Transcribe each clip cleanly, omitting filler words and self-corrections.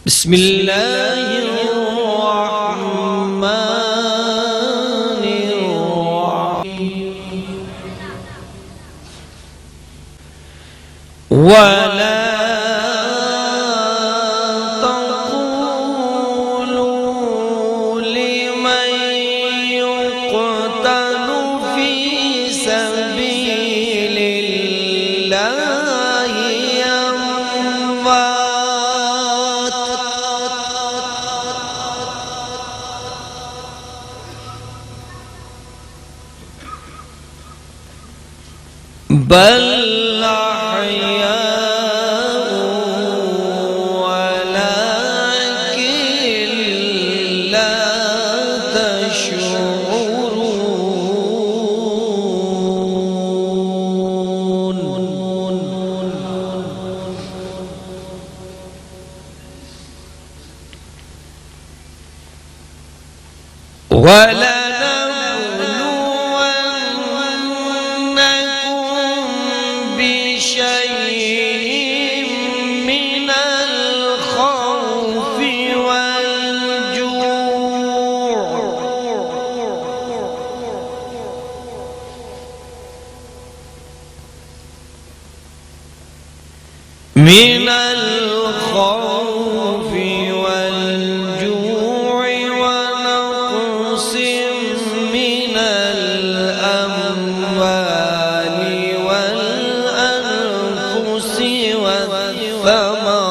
بسم الله الرحمن الرحيم ولا تقولوا لمن يقتل في سبيل الله أموات بل أحياء ولكن لا تشعرون بشيء من الخوف والجوع من الخوف والجوع ونقص من الأموال والأنفس والثمرات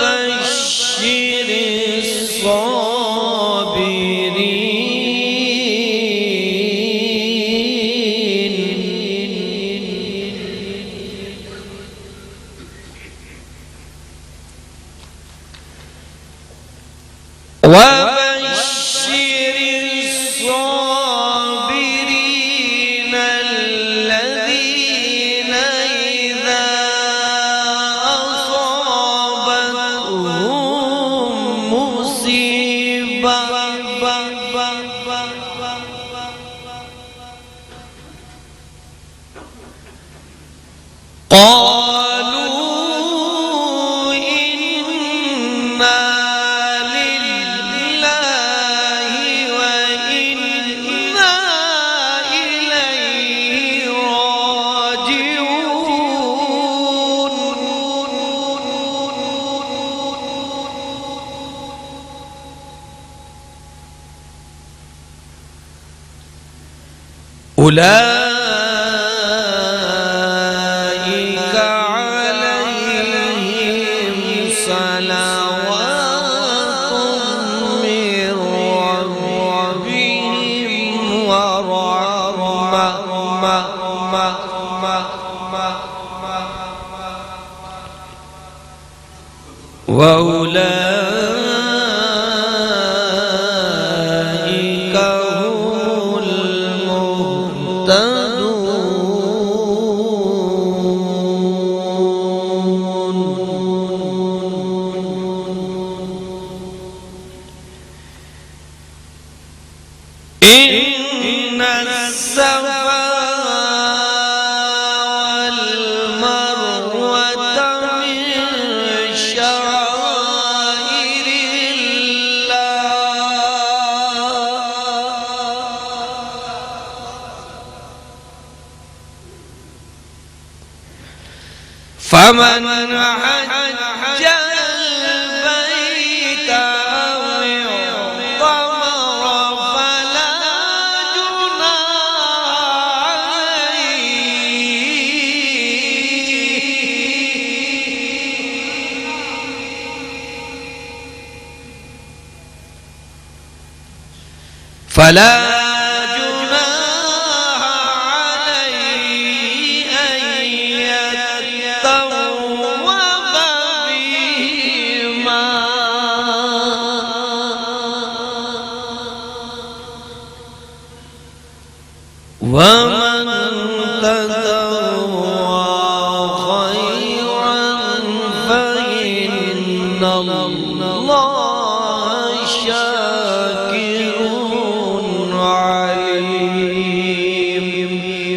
وبشر الصابرين الذين إذا أصابتهم مصيبة قالوا إنا لله وإنا إليه راجعون أولئك عليهم صلوات من ربهم ورحمة وأولئك هم إن الصفا والمروة من شعائر الله فمن حج البيت أو اعتمر فلا جناح عليه أن يطوف بهما ومن تطوع خيرا فإن الله شاكر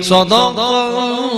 صدق الله